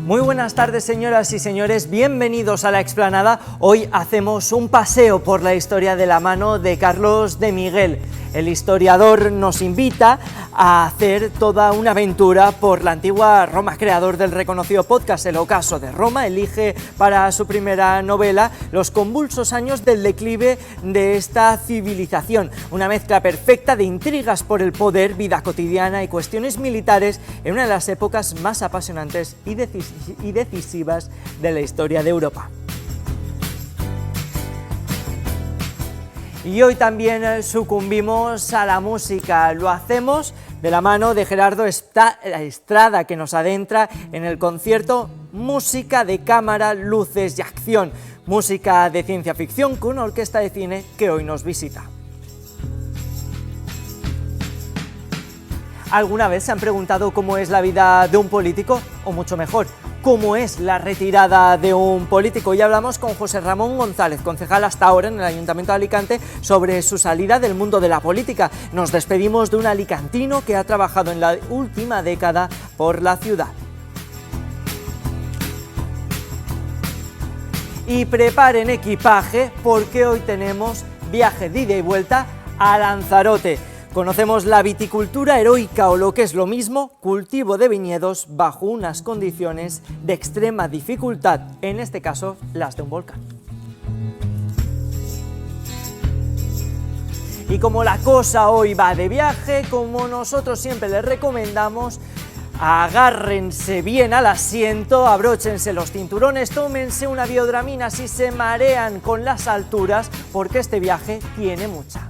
Muy buenas tardes, señoras y señores, bienvenidos a La Explanada. Hoy hacemos un paseo por la historia de la mano de Carlos de Miguel. El historiador nos invita a hacer toda una aventura por la antigua Roma. Creador del reconocido podcast El Ocaso de Roma, elige para su primera novela los convulsos años del declive de esta civilización. Una mezcla perfecta de intrigas por el poder, vida cotidiana y cuestiones militares en una de las épocas más apasionantes y decisivas de la historia de Europa. Y hoy también sucumbimos a la música, lo hacemos de la mano de Gerardo Estrada, que nos adentra en el concierto Música de Cámara, Luces y Acción, música de ciencia ficción con una orquesta de cine que hoy nos visita. ¿Alguna vez se han preguntado cómo es la vida de un político? O mucho mejor, ¿cómo es la retirada de un político? Y hablamos con José Ramón González, concejal hasta ahora en el Ayuntamiento de Alicante, sobre su salida del mundo de la política. Nos despedimos de un alicantino que ha trabajado en la última década por la ciudad. Y preparen equipaje porque hoy tenemos viaje de ida y vuelta a Lanzarote. Conocemos la viticultura heroica o lo que es lo mismo, cultivo de viñedos bajo unas condiciones de extrema dificultad, en este caso las de un volcán. Y como la cosa hoy va de viaje, como nosotros siempre les recomendamos, agárrense bien al asiento, abróchense los cinturones, tómense una biodramina si se marean con las alturas, porque este viaje tiene mucha.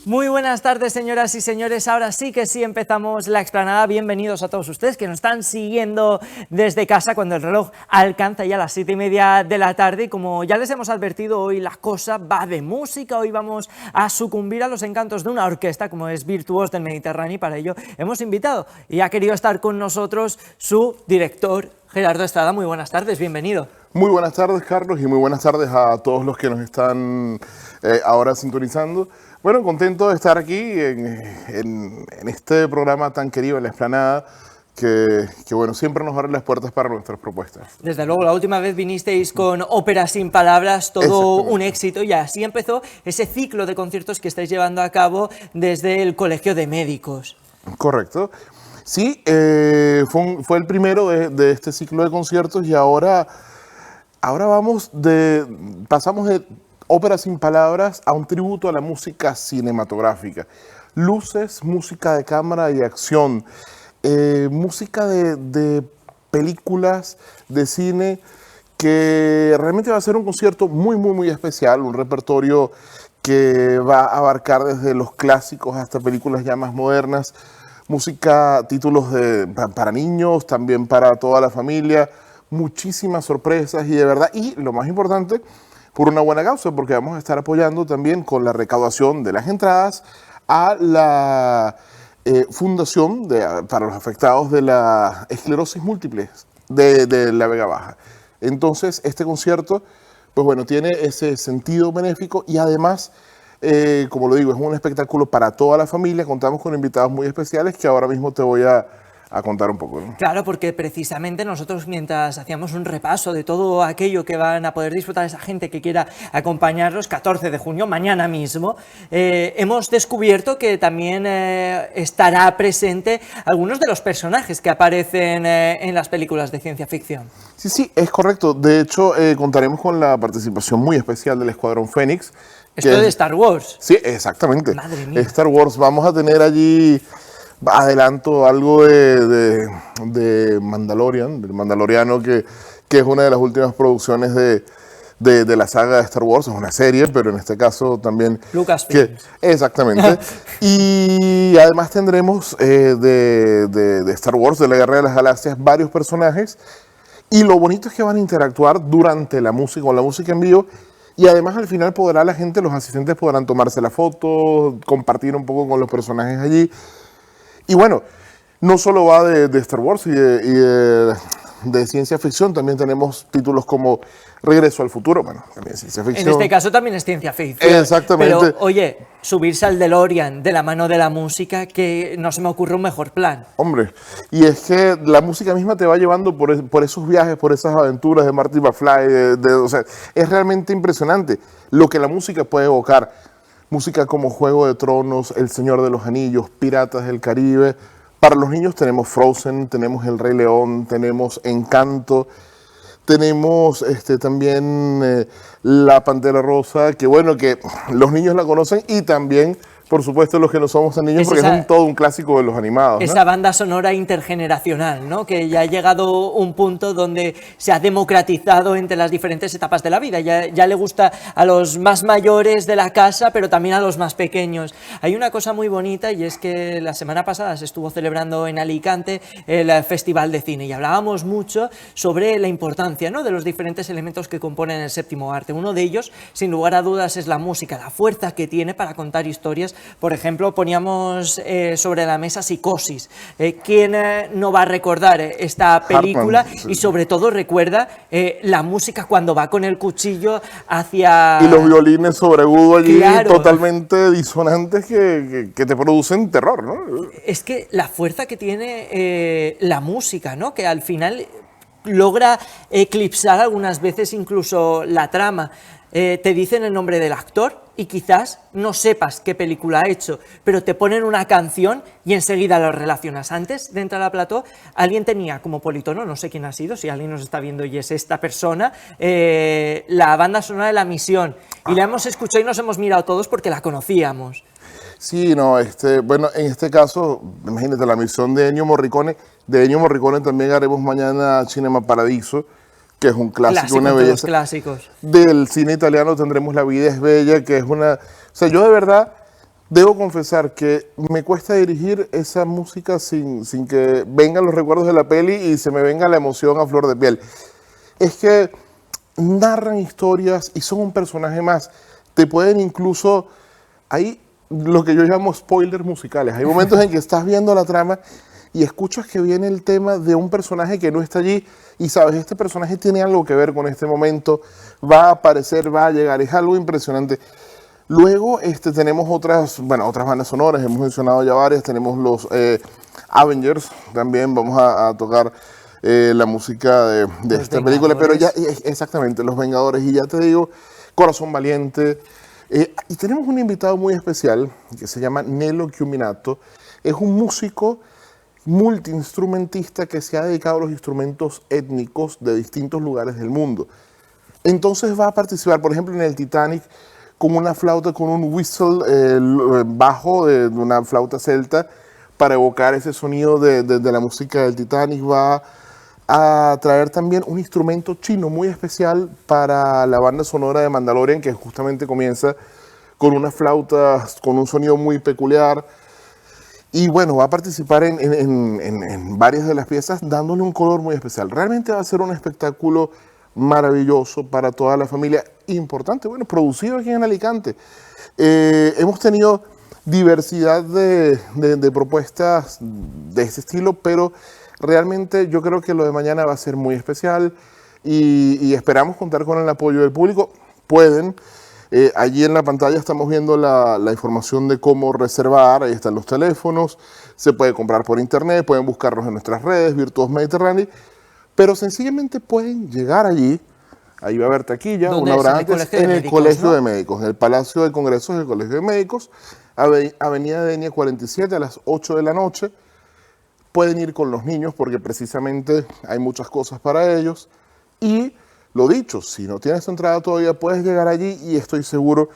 Muy buenas tardes, señoras y señores. Ahora sí que sí empezamos La Explanada. Bienvenidos a todos ustedes que nos están siguiendo desde casa cuando el reloj alcanza ya las 7:30 de la tarde. Y como ya les hemos advertido, hoy la cosa va de música. Hoy vamos a sucumbir a los encantos de una orquesta como es Virtuos del Mediterráneo. Y para ello hemos invitado y ha querido estar con nosotros su director, Gerardo Estrada. Muy buenas tardes, bienvenido. Muy buenas tardes, Carlos, y muy buenas tardes a todos los que nos están ahora sintonizando. Bueno, contento de estar aquí en este programa tan querido en La Explanada, que bueno, siempre nos abre las puertas para nuestras propuestas. Desde luego, la última vez vinisteis con Ópera sin Palabras, todo un éxito, y así empezó ese ciclo de conciertos que estáis llevando a cabo desde el Colegio de Médicos. Correcto. Sí, fue el primero de este ciclo de conciertos y ahora pasamos de Ópera sin Palabras a un tributo a la música cinematográfica. Luces, música de cámara y acción, música de películas, de cine, que realmente va a ser un concierto muy especial, un repertorio que va a abarcar desde los clásicos hasta películas ya más modernas, música, títulos para niños, también para toda la familia, muchísimas sorpresas y de verdad, y lo más importante, por una buena causa, porque vamos a estar apoyando también con la recaudación de las entradas a la fundación para los afectados de la esclerosis múltiple de la Vega Baja. Entonces, este concierto, pues bueno, tiene ese sentido benéfico y además, como lo digo, es un espectáculo para toda la familia. Contamos con invitados muy especiales que ahora mismo te voy a contar un poco, ¿no? Claro, porque precisamente nosotros, mientras hacíamos un repaso de todo aquello que van a poder disfrutar esa gente que quiera acompañarlos, 14 de junio, mañana mismo, hemos descubierto que también estará presente algunos de los personajes que aparecen en las películas de ciencia ficción. Sí, es correcto. De hecho, contaremos con la participación muy especial del Escuadrón Fénix. Esto de Star Wars. Sí, exactamente. Madre mía. Star Wars. Vamos a tener allí, adelanto, algo de Mandalorian, del Mandaloriano, que es una de las últimas producciones de la saga de Star Wars. Es una serie, pero en este caso también... Lucasfilm. Exactamente. Y además tendremos de Star Wars, de la Guerra de las Galaxias, varios personajes. Y lo bonito es que van a interactuar durante la música, con la música en vivo. Y además al final la gente, los asistentes podrán tomarse la foto, compartir un poco con los personajes allí. Y bueno, no solo va de Star Wars y de de ciencia ficción. También tenemos títulos como Regreso al futuro, bueno, también ciencia ficción. En este caso también es ciencia ficción. Exactamente. Pero, oye, subirse al DeLorean de la mano de la música, que no se me ocurre un mejor plan. Hombre, y es que la música misma te va llevando por esos viajes, por esas aventuras de Marty McFly, o sea, es realmente impresionante lo que la música puede evocar. Música como Juego de Tronos, El Señor de los Anillos, Piratas del Caribe. Para los niños tenemos Frozen, tenemos El Rey León, tenemos Encanto, tenemos también La Pantera Rosa, que bueno, que los niños la conocen, y también, por supuesto, los que no somos tan niños, porque es todo un clásico de los animados, ¿no? Esa banda sonora intergeneracional, ¿no? Que ya ha llegado un punto donde se ha democratizado entre las diferentes etapas de la vida. Ya le gusta a los más mayores de la casa, pero también a los más pequeños. Hay una cosa muy bonita, y es que la semana pasada se estuvo celebrando en Alicante el Festival de Cine, y hablábamos mucho sobre la importancia, ¿no?, de los diferentes elementos que componen el séptimo arte. Uno de ellos, sin lugar a dudas, es la música, la fuerza que tiene para contar historias. Por ejemplo, poníamos sobre la mesa Psicosis. ¿Quién no va a recordar esta película? Hartman, sí. Y sobre todo recuerda la música cuando va con el cuchillo hacia... Y los violines sobre agudo allí, Claro. totalmente disonantes, que te producen terror, ¿no? Es que la fuerza que tiene la música, ¿no?, que al final logra eclipsar algunas veces incluso la trama. Te dicen el nombre del actor y quizás no sepas qué película ha hecho, pero te ponen una canción y enseguida lo relacionas. Antes de entrar a plató, alguien tenía como politono, no sé quién ha sido, si alguien nos está viendo y es esta persona, la banda sonora de La Misión, y la hemos escuchado y nos hemos mirado todos porque la conocíamos. Sí, no, bueno, en este caso, imagínate, La Misión de Ennio Morricone. De Ennio Morricone también haremos mañana Cinema Paradiso, que es un clásico, una Clásicos de los belleza. clásicos. Del cine italiano tendremos La vida es bella, que es una... O sea, yo de verdad debo confesar que me cuesta dirigir esa música sin que vengan los recuerdos de la peli y se me venga la emoción a flor de piel. Es que narran historias y son un personaje más. Te pueden incluso... Hay lo que yo llamo spoilers musicales. Hay momentos en que estás viendo la trama y escuchas que viene el tema de un personaje que no está allí y sabes, este personaje tiene algo que ver con este momento, va a aparecer, va a llegar, es algo impresionante. Luego tenemos otras bandas sonoras, hemos mencionado ya varias, tenemos los Avengers, también vamos a tocar la música de esta película, pero ya, exactamente, Los Vengadores, y ya te digo, Corazón Valiente. Y tenemos un invitado muy especial que se llama Nello Chiuminato. Es un músico multiinstrumentista que se ha dedicado a los instrumentos étnicos de distintos lugares del mundo. Entonces va a participar, por ejemplo, en el Titanic con una flauta, con un whistle bajo de una flauta celta para evocar ese sonido de la música del Titanic. Va a traer también un instrumento chino muy especial para la banda sonora de Mandalorian, que justamente comienza con una flauta con un sonido muy peculiar. Y bueno, va a participar en varias de las piezas dándole un color muy especial. Realmente va a ser un espectáculo maravilloso para toda la familia, importante, bueno, producido aquí en Alicante. Hemos tenido diversidad de propuestas de este estilo, pero realmente yo creo que lo de mañana va a ser muy especial y esperamos contar con el apoyo del público. Pueden, allí en la pantalla estamos viendo la información de cómo reservar, ahí están los teléfonos, se puede comprar por internet, pueden buscarnos en nuestras redes, Virtuos Mediterráneo, pero sencillamente pueden llegar allí, ahí va a haber taquilla, una hora antes, en el Colegio de Médicos, en el Palacio de Congresos del Colegio de Médicos, Avenida Denia 47 a las 8 de la noche. Pueden ir con los niños porque precisamente hay muchas cosas para ellos. Y lo dicho, si no tienes tu entrada todavía, puedes llegar allí y estoy seguro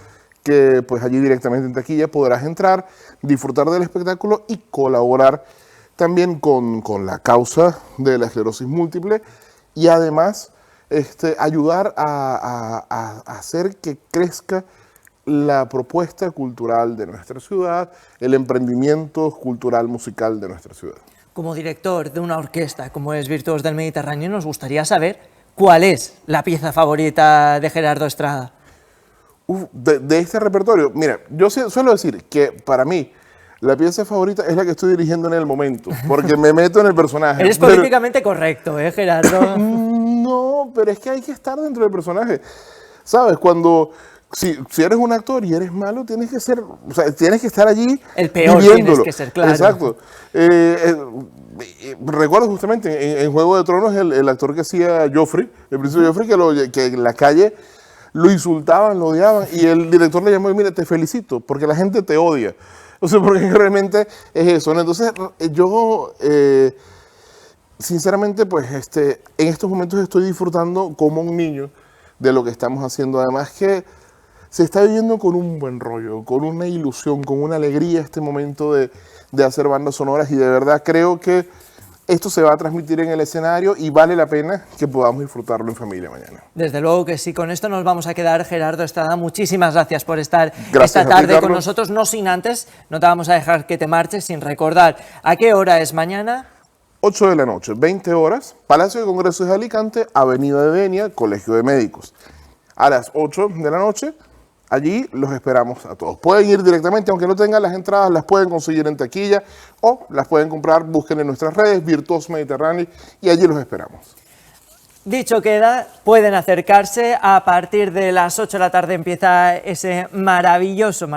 que pues allí directamente en taquilla podrás entrar, disfrutar del espectáculo y colaborar también con la causa de la esclerosis múltiple y además ayudar a hacer que crezca la propuesta cultural de nuestra ciudad, el emprendimiento cultural musical de nuestra ciudad. Como director de una orquesta como es Virtuos del Mediterráneo, nos gustaría saber cuál es la pieza favorita de Gerardo Estrada. De este repertorio, mira, yo suelo decir que para mí La pieza favorita es la que estoy dirigiendo en el momento, porque me meto en el personaje. Eres políticamente correcto, Gerardo. No, pero es que hay que estar dentro del personaje. ¿Sabes? Si eres un actor y eres malo, tienes que ser, o sea, tienes que estar allí el peor viviéndolo. Tienes que ser, claro. Exacto. Recuerdo justamente en Juego de Tronos el actor que hacía Joffrey, el príncipe Joffrey, que en la calle lo insultaban, lo odiaban, y el director le llamó y mira, te felicito, porque la gente te odia. O sea, porque realmente es eso, ¿no? Entonces, yo, sinceramente, pues, en estos momentos estoy disfrutando como un niño de lo que estamos haciendo. Además que se está viviendo con un buen rollo, con una ilusión, con una alegría este momento de hacer bandas sonoras, y de verdad creo que esto se va a transmitir en el escenario y vale la pena que podamos disfrutarlo en familia mañana. Desde luego que sí, con esto nos vamos a quedar. Gerardo Estrada, muchísimas gracias por estar Gracias esta tarde a ti, con Carlos. nosotros, no sin antes, no te vamos a dejar que te marches sin recordar a qué hora es mañana. 8 de la noche, 20 horas, Palacio de Congresos de Alicante, Avenida de Denia, Colegio de Médicos. A las 8 de la noche, allí los esperamos a todos. Pueden ir directamente, aunque no tengan las entradas, las pueden conseguir en taquilla o las pueden comprar, busquen en nuestras redes, Virtuos Mediterráneo, y allí los esperamos. Dicho queda, pueden acercarse. A partir de las 8 de la tarde empieza ese maravilloso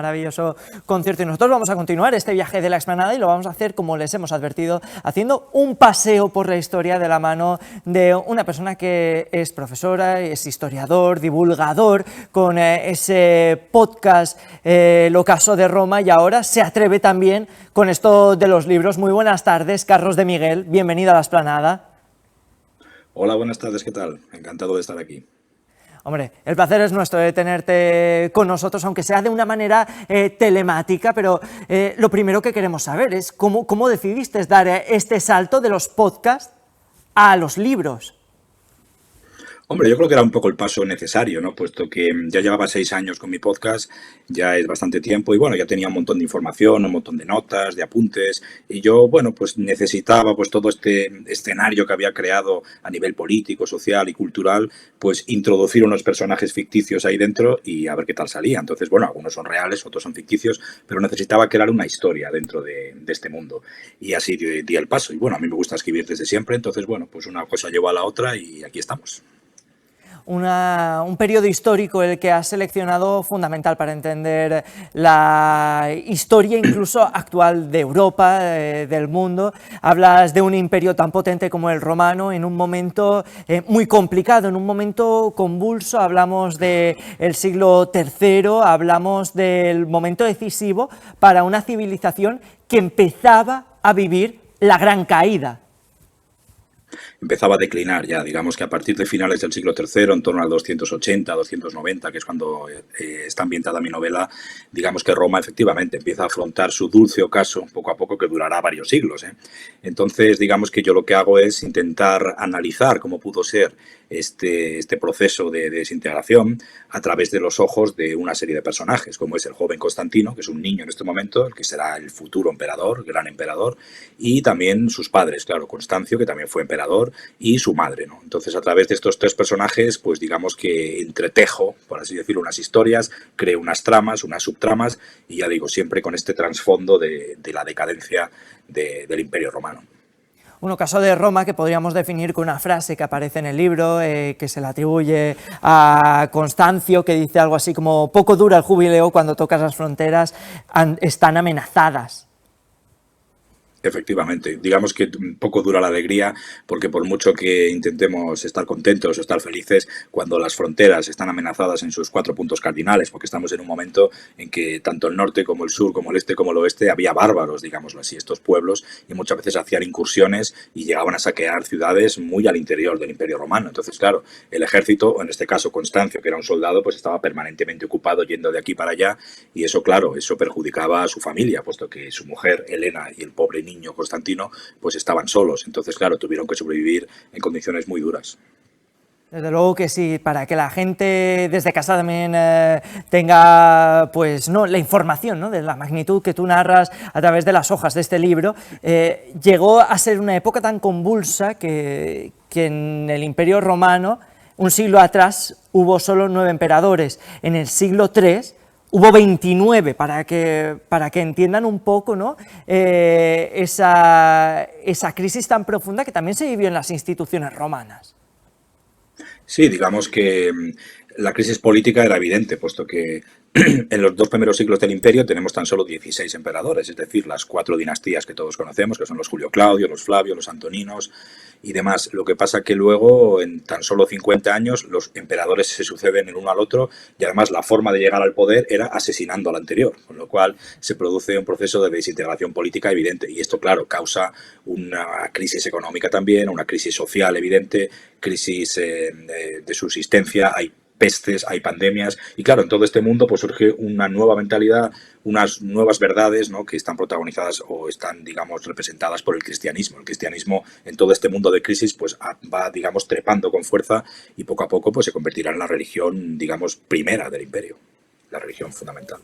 concierto y nosotros vamos a continuar este viaje de la explanada y lo vamos a hacer, como les hemos advertido, haciendo un paseo por la historia de la mano de una persona que es profesora, es historiador, divulgador, con ese podcast L'Ocaso de Roma, y ahora se atreve también con esto de los libros. Muy buenas tardes, Carlos de Miguel, bienvenido a la explanada. Hola, buenas tardes, ¿qué tal? Encantado de estar aquí. Hombre, el placer es nuestro de tenerte con nosotros, aunque sea de una manera telemática, pero lo primero que queremos saber es cómo decidiste dar este salto de los podcasts a los libros. Hombre, yo creo que era un poco el paso necesario, ¿no? Puesto que ya llevaba 6 años con mi podcast, ya es bastante tiempo y bueno, ya tenía un montón de información, un montón de notas, de apuntes y yo, bueno, pues necesitaba pues todo este escenario que había creado a nivel político, social y cultural, pues introducir unos personajes ficticios ahí dentro y a ver qué tal salía. Entonces, bueno, algunos son reales, otros son ficticios, pero necesitaba crear una historia dentro de este mundo y así di el paso. Y bueno, a mí me gusta escribir desde siempre, entonces, bueno, pues una cosa llevó a la otra y aquí estamos. Un periodo histórico el que has seleccionado fundamental para entender la historia incluso actual de Europa, del mundo. Hablas de un imperio tan potente como el romano en un momento muy complicado, en un momento convulso. Hablamos del siglo III, hablamos del momento decisivo para una civilización que empezaba a vivir la gran caída. Empezaba a declinar ya, digamos que a partir de finales del siglo III, en torno al 280, 290, que es cuando está ambientada mi novela, digamos que Roma efectivamente empieza a afrontar su dulce ocaso poco a poco, que durará varios siglos, ¿eh? Entonces, digamos que yo lo que hago es intentar analizar cómo pudo ser este proceso de desintegración a través de los ojos de una serie de personajes, como es el joven Constantino, que es un niño en este momento, el que será el futuro emperador, gran emperador, y también sus padres, claro, Constancio, que también fue emperador, y su madre, ¿no? Entonces, a través de estos 3 personajes, pues digamos que entretejo, por así decirlo, unas historias, creo unas tramas, unas subtramas, y ya digo, siempre con este trasfondo de la decadencia del Imperio Romano. Un ocaso de Roma que podríamos definir con una frase que aparece en el libro, que se le atribuye a Constancio, que dice algo así como: poco dura el jubileo cuando tocas las fronteras, están amenazadas. Efectivamente, digamos que poco dura la alegría, porque por mucho que intentemos estar contentos o estar felices, cuando las fronteras están amenazadas en sus 4 puntos cardinales, porque estamos en un momento en que tanto el norte como el sur, como el este como el oeste, había bárbaros, digámoslo así, estos pueblos, y muchas veces hacían incursiones y llegaban a saquear ciudades muy al interior del Imperio Romano. Entonces, claro, el ejército, o en este caso Constancio, que era un soldado, pues estaba permanentemente ocupado yendo de aquí para allá, y eso, claro, eso perjudicaba a su familia, puesto que su mujer, Helena, y el pobre niño Constantino, pues estaban solos. Entonces, claro, tuvieron que sobrevivir en condiciones muy duras. Desde luego que sí, para que la gente desde casa también tenga pues, ¿no?, la información, ¿no?, de la magnitud que tú narras a través de las hojas de este libro. Llegó a ser una época tan convulsa que en el Imperio Romano, un siglo atrás, hubo solo 9 emperadores. En el siglo III hubo 29, para que entiendan un poco, ¿no? Esa crisis tan profunda que también se vivió en las instituciones romanas. Sí, digamos que la crisis política era evidente, puesto que en los 2 primeros siglos del imperio tenemos tan solo 16 emperadores, es decir, las 4 dinastías que todos conocemos, que son los Julio Claudio, los Flavio, los Antoninos y demás. Lo que pasa que luego, en tan solo 50 años, los emperadores se suceden el uno al otro y además la forma de llegar al poder era asesinando al anterior, con lo cual se produce un proceso de desintegración política evidente. Y esto, claro, causa una crisis económica también, una crisis social evidente, crisis de subsistencia, hay pestes, hay pandemias, y claro, en todo este mundo pues surge una nueva mentalidad, unas nuevas verdades, ¿no?, que están protagonizadas o están, digamos, representadas por el cristianismo. El cristianismo en todo este mundo de crisis pues va, digamos, trepando con fuerza y poco a poco pues se convertirá en la religión, digamos, primera del imperio, la religión fundamental.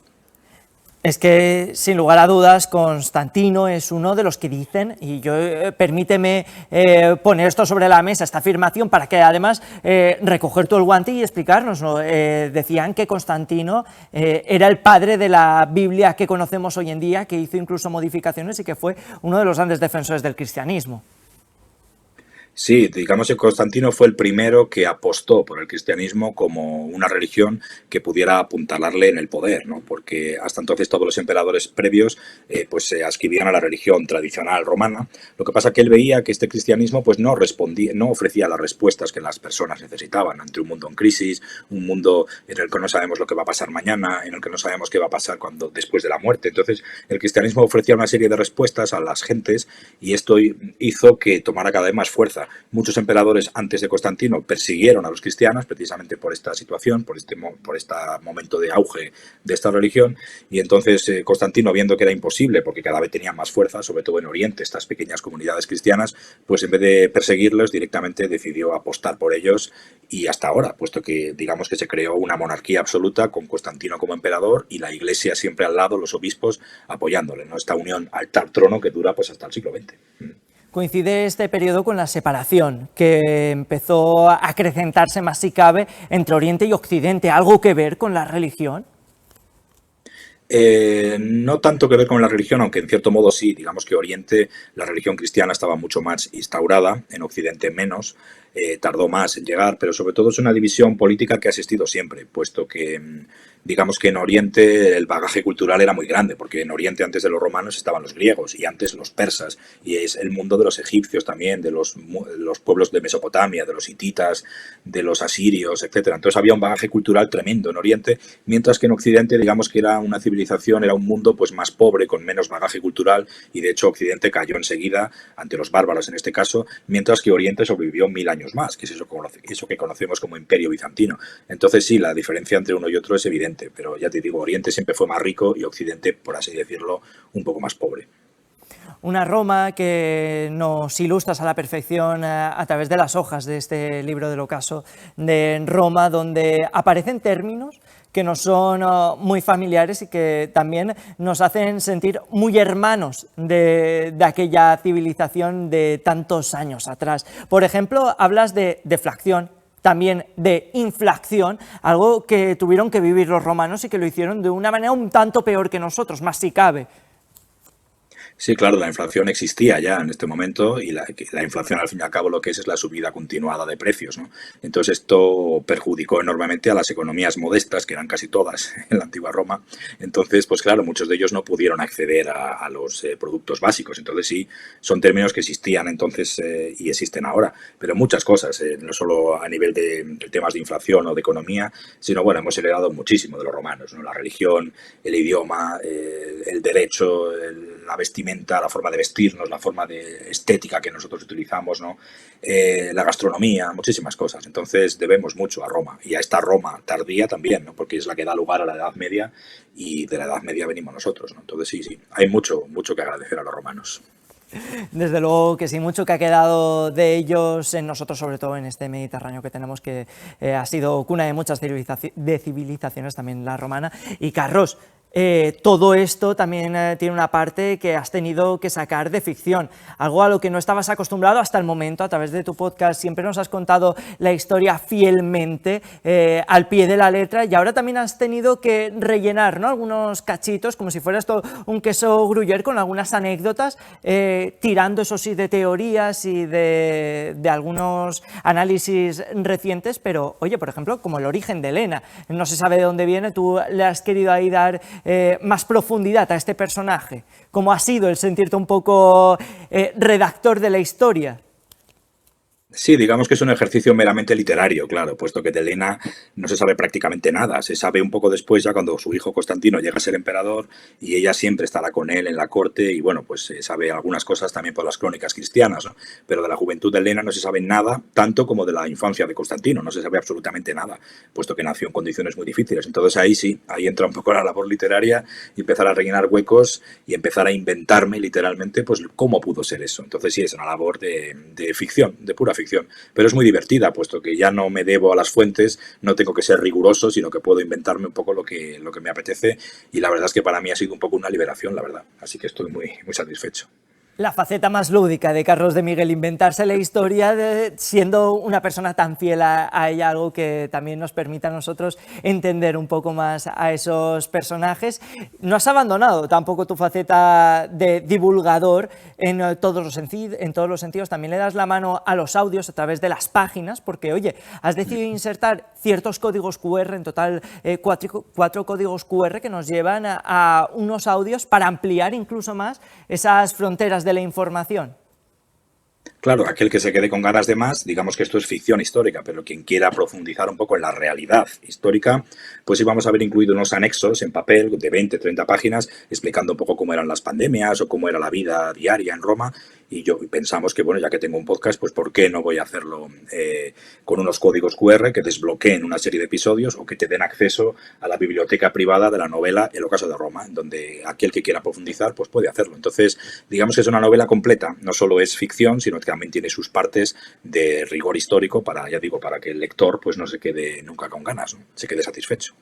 Es que, sin lugar a dudas, Constantino es uno de los que dicen, y yo permíteme poner esto sobre la mesa, esta afirmación, para que además recoger todo el guante y explicarnos, ¿no? Decían que Constantino era el padre de la Biblia que conocemos hoy en día, que hizo incluso modificaciones y que fue uno de los grandes defensores del cristianismo. Sí, digamos que Constantino fue el primero que apostó por el cristianismo como una religión que pudiera apuntalarle en el poder, ¿no? Porque hasta entonces todos los emperadores previos pues se adscribían a la religión tradicional romana. Lo que pasa es que él veía que este cristianismo pues no respondía, no ofrecía las respuestas que las personas necesitaban ante un mundo en crisis, un mundo en el que no sabemos lo que va a pasar mañana, en el que no sabemos qué va a pasar después de la muerte. Entonces el cristianismo ofrecía una serie de respuestas a las gentes y esto hizo que tomara cada vez más fuerza. Muchos emperadores antes de Constantino persiguieron a los cristianos precisamente por esta situación, por este momento de auge de esta religión, y entonces Constantino, viendo que era imposible, porque cada vez tenían más fuerza, sobre todo en Oriente, estas pequeñas comunidades cristianas, pues en vez de perseguirlos directamente decidió apostar por ellos, y hasta ahora, puesto que digamos que se creó una monarquía absoluta con Constantino como emperador y la Iglesia siempre al lado, los obispos apoyándole, ¿no? Esta unión altar-trono que dura pues hasta el siglo XX. Coincide este periodo con la separación, que empezó a acrecentarse más si cabe entre Oriente y Occidente. ¿Algo que ver con la religión? No tanto que ver con la religión, aunque en cierto modo sí. Digamos que Oriente, la religión cristiana estaba mucho más instaurada, en Occidente menos, tardó más en llegar, pero sobre todo es una división política que ha existido siempre, puesto que digamos que en Oriente el bagaje cultural era muy grande, porque en Oriente antes de los romanos estaban los griegos y antes los persas, y es el mundo de los egipcios también, de los pueblos de Mesopotamia, de los hititas, de los asirios, etcétera. Entonces había un bagaje cultural tremendo en Oriente, mientras que en Occidente digamos que era una civilización, era un mundo pues más pobre, con menos bagaje cultural, y de hecho Occidente cayó enseguida ante los bárbaros en este caso, mientras que Oriente sobrevivió 1000 años más, que es eso que conocemos como Imperio Bizantino. Entonces sí, la diferencia entre uno y otro es evidente, pero ya te digo, Oriente siempre fue más rico y Occidente, por así decirlo, un poco más pobre. Una Roma que nos ilustras a la perfección a través de las hojas de este libro del ocaso de Roma, donde aparecen términos que nos son muy familiares y que también nos hacen sentir muy hermanos de aquella civilización de tantos años atrás. Por ejemplo, hablas de deflación, también de inflación, algo que tuvieron que vivir los romanos y que lo hicieron de una manera un tanto peor que nosotros, más si cabe. Sí, claro, la inflación existía ya en este momento y la inflación al fin y al cabo lo que es la subida continuada de precios, ¿no? Entonces esto perjudicó enormemente a las economías modestas, que eran casi todas en la antigua Roma. Entonces, pues claro, muchos de ellos no pudieron acceder a los productos básicos. Entonces sí, son términos que existían entonces y existen ahora, pero muchas cosas, no solo a nivel de temas de inflación o de economía, sino bueno, hemos heredado muchísimo de los romanos, ¿no? La religión, el idioma, el derecho, la vestimenta, la forma de vestirnos, la forma de estética que nosotros utilizamos, ¿no? La gastronomía, muchísimas cosas. Entonces debemos mucho a Roma y a esta Roma tardía también, ¿no? Porque es la que da lugar a la Edad Media y de la Edad Media venimos nosotros, ¿no? Entonces sí, hay mucho que agradecer a los romanos. Desde luego que sí, mucho que ha quedado de ellos en nosotros, sobre todo en este Mediterráneo que tenemos, que ha sido cuna de muchas civilizaciones, también la romana. Y Carlos, todo esto también tiene una parte que has tenido que sacar de ficción, algo a lo que no estabas acostumbrado hasta el momento. A través de tu podcast siempre nos has contado la historia fielmente, al pie de la letra, y ahora también has tenido que rellenar, ¿no?, algunos cachitos, como si fuera esto un queso gruyère, con algunas anécdotas, tirando, eso sí, de teorías y de algunos análisis recientes. Pero, oye, por ejemplo, como el origen de Elena, no se sabe de dónde viene, tú le has querido ahí dar más profundidad a este personaje. ¿Cómo ha sido el sentirte un poco redactor de la historia? Sí, digamos que es un ejercicio meramente literario, claro, puesto que de Elena no se sabe prácticamente nada. Se sabe un poco después, ya cuando su hijo Constantino llega a ser emperador y ella siempre estará con él en la corte, y bueno, pues se sabe algunas cosas también por las crónicas cristianas, ¿no? Pero de la juventud de Elena no se sabe nada, tanto como de la infancia de Constantino, no se sabe absolutamente nada, puesto que nació en condiciones muy difíciles. Entonces ahí sí, ahí entra un poco la labor literaria, y empezar a rellenar huecos y empezar a inventarme literalmente pues cómo pudo ser eso. Entonces sí, es una labor de ficción, de pura ficción. Pero es muy divertida, puesto que ya no me debo a las fuentes, no tengo que ser riguroso, sino que puedo inventarme un poco lo que me apetece, y la verdad es que para mí ha sido un poco una liberación, la verdad. Así que estoy muy, muy satisfecho. La faceta más lúdica de Carlos de Miguel, inventarse la historia siendo una persona tan fiel a ella, algo que también nos permite a nosotros entender un poco más a esos personajes. No has abandonado tampoco tu faceta de divulgador en todos los sentidos. También le das la mano a los audios a través de las páginas, porque, oye, has decidido insertar ciertos códigos QR, en total 4 códigos QR que nos llevan a unos audios para ampliar incluso más esas fronteras de la información. Claro, aquel que se quede con ganas de más, digamos que esto es ficción histórica, pero quien quiera profundizar un poco en la realidad histórica, pues sí vamos a ver incluido unos anexos en papel de 20, 30 páginas, explicando un poco cómo eran las pandemias o cómo era la vida diaria en Roma. Y pensamos que, bueno, ya que tengo un podcast, pues ¿por qué no voy a hacerlo con unos códigos QR que desbloqueen una serie de episodios o que te den acceso a la biblioteca privada de la novela El ocaso de Roma, en donde aquel que quiera profundizar pues puede hacerlo? Entonces, digamos que es una novela completa, no solo es ficción, sino que también tiene sus partes de rigor histórico para, ya digo, para que el lector pues no se quede nunca con ganas, ¿no?, se quede satisfecho.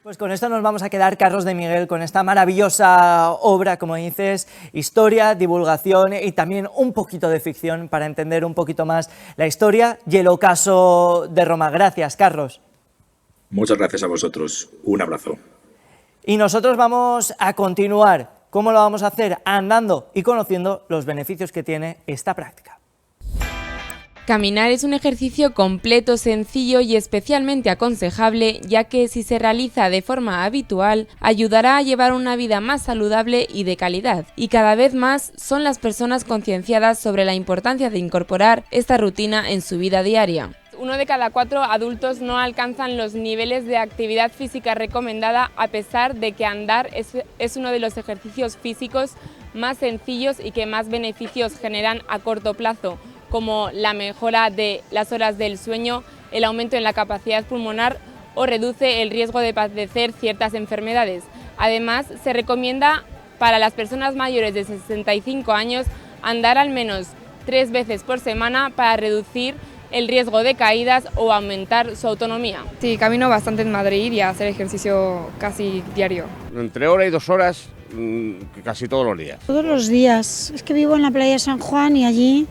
Pues con esto nos vamos a quedar, Carlos de Miguel, con esta maravillosa obra, como dices, historia, divulgación y también un poquito de ficción para entender un poquito más la historia y el ocaso de Roma. Gracias, Carlos. Muchas gracias a vosotros. Un abrazo. Y nosotros vamos a continuar. ¿Cómo lo vamos a hacer? Andando y conociendo los beneficios que tiene esta práctica. Caminar es un ejercicio completo, sencillo y especialmente aconsejable, ya que si se realiza de forma habitual, ayudará a llevar una vida más saludable y de calidad. Y cada vez más son las personas concienciadas sobre la importancia de incorporar esta rutina en su vida diaria. 1 de cada 4 adultos no alcanzan los niveles de actividad física recomendada, a pesar de que andar es uno de los ejercicios físicos más sencillos y que más beneficios generan a corto plazo, como la mejora de las horas del sueño, el aumento en la capacidad pulmonar o reduce el riesgo de padecer ciertas enfermedades. Además, se recomienda para las personas mayores de 65 años andar al menos 3 veces por semana para reducir el riesgo de caídas o aumentar su autonomía. Sí, camino bastante en Madrid y a hacer ejercicio casi diario. Entre hora y 2 horas, casi todos los días. Todos los días. Es que vivo en la playa de San Juan y allí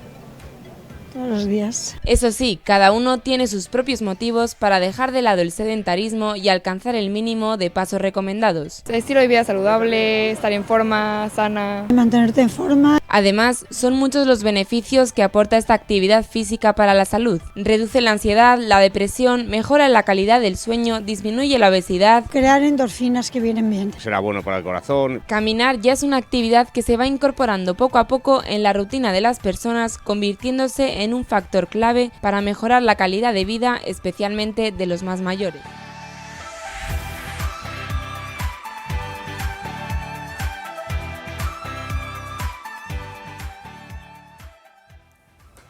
todos los días. Eso sí, cada uno tiene sus propios motivos para dejar de lado el sedentarismo y alcanzar el mínimo de pasos recomendados. Estilo de vida saludable, estar en forma, sana. Mantenerte en forma. Además, son muchos los beneficios que aporta esta actividad física para la salud. Reduce la ansiedad, la depresión, mejora la calidad del sueño, disminuye la obesidad. Crear endorfinas que vienen bien. Será bueno para el corazón. Caminar ya es una actividad que se va incorporando poco a poco en la rutina de las personas, convirtiéndose en un factor clave para mejorar la calidad de vida, especialmente de los más mayores.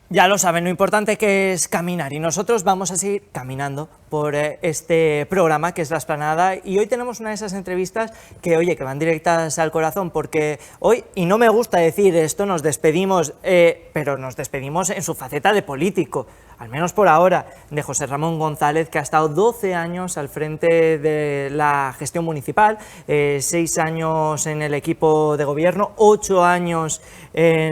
Ya lo saben, lo importante que es caminar, y nosotros vamos a seguir caminando por este programa que es La Explanada, y hoy tenemos una de esas entrevistas que, oye, que van directas al corazón, porque hoy, y no me gusta decir esto, nos despedimos, pero nos despedimos en su faceta de político, al menos por ahora, de José Ramón González, que ha estado 12 años al frente de la gestión municipal, 6 años en el equipo de gobierno, 8 años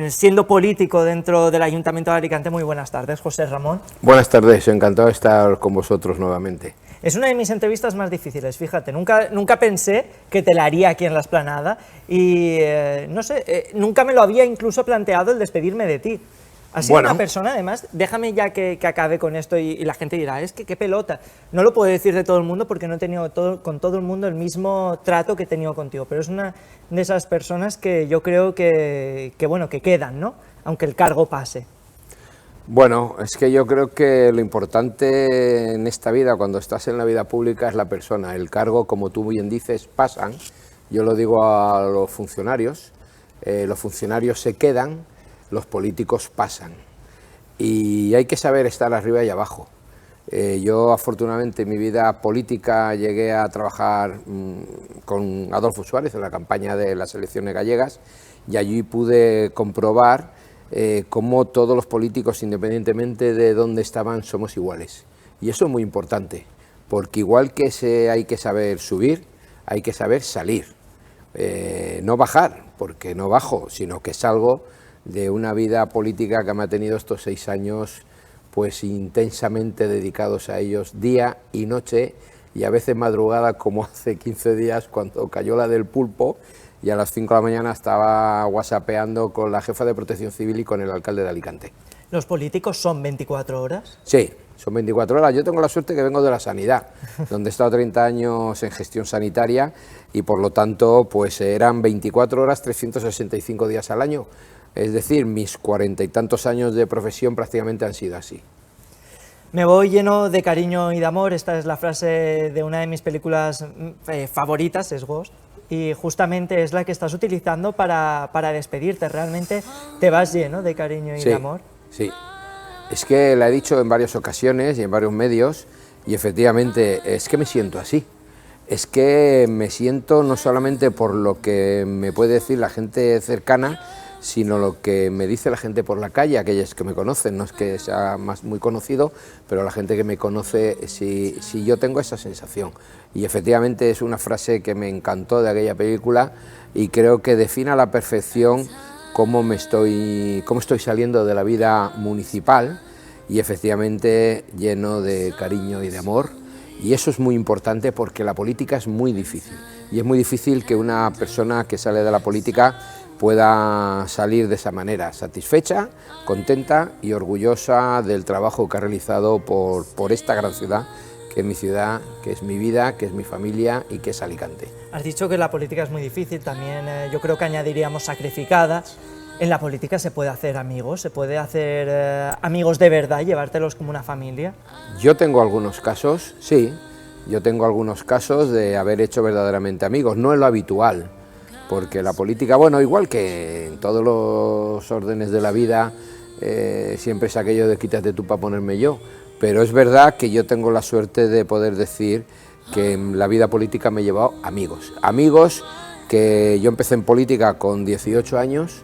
siendo político dentro del Ayuntamiento de Alicante. Muy buenas tardes, José Ramón. Buenas tardes, encantado de estar con vosotros nuevamente. Es una de mis entrevistas más difíciles, fíjate, nunca pensé que te la haría aquí en La Explanada y no sé, nunca me lo había incluso planteado el despedirme de ti. Has sido una persona, además, déjame ya que acabe con esto y la gente dirá, es que qué pelota. No lo puedo decir de todo el mundo porque no he tenido con todo el mundo el mismo trato que he tenido contigo, pero es una de esas personas que yo creo que quedan, ¿no? Aunque el cargo pase. Bueno, es que yo creo que lo importante en esta vida, cuando estás en la vida pública, es la persona. El cargo, como tú bien dices, pasan. Yo lo digo a los funcionarios se quedan, los políticos pasan. Y hay que saber estar arriba y abajo. Yo, afortunadamente, en mi vida política llegué a trabajar con Adolfo Suárez en la campaña de las elecciones gallegas y allí pude comprobar cómo todos los políticos, independientemente de dónde estaban, somos iguales. Y eso es muy importante, porque igual que hay que saber subir, hay que saber salir. No bajar, porque no bajo, sino que salgo de una vida política que me ha tenido estos 6 años pues intensamente dedicados a ellos día y noche, y a veces madrugada, como hace 15 días cuando cayó la del pulpo y a las 5 de la mañana estaba whatsappeando con la jefa de Protección Civil y con el alcalde de Alicante. ¿Los políticos son 24 horas? Sí, son 24 horas. Yo tengo la suerte que vengo de la sanidad, donde he estado 30 años en gestión sanitaria y por lo tanto pues eran 24 horas 365 días al año. Es decir, mis 40 y tantos años de profesión prácticamente han sido así. Me voy lleno de cariño y de amor. Esta es la frase de una de mis películas favoritas, es Ghost, y justamente es la que estás utilizando para despedirte. Realmente te vas lleno de cariño y de amor. Sí, es que la he dicho en varias ocasiones y en varios medios, y efectivamente es que me siento así. Es que me siento no solamente por lo que me puede decir la gente cercana, sino lo que me dice la gente por la calle, aquellos que me conocen. No es que sea muy conocido, pero la gente que me conoce, si yo tengo esa sensación. Y efectivamente es una frase que me encantó de aquella película y creo que define a la perfección cómo estoy saliendo de la vida municipal, y efectivamente lleno de cariño y de amor. Y eso es muy importante porque la política es muy difícil, y es muy difícil que una persona que sale de la política pueda salir de esa manera, satisfecha, contenta y orgullosa del trabajo que ha realizado por esta gran ciudad, que es mi ciudad, que es mi vida, que es mi familia y que es Alicante. Has dicho que la política es muy difícil, también yo creo que añadiríamos sacrificada. En la política se puede hacer amigos, se puede hacer amigos de verdad, llevártelos como una familia. Yo tengo algunos casos, sí, yo tengo algunos casos de haber hecho verdaderamente amigos, no es lo habitual, porque la política, bueno, igual que en todos los órdenes de la vida, siempre es aquello de quítate tú para ponerme yo, pero es verdad que yo tengo la suerte de poder decir que en la vida política me he llevado amigos que yo empecé en política con 18 años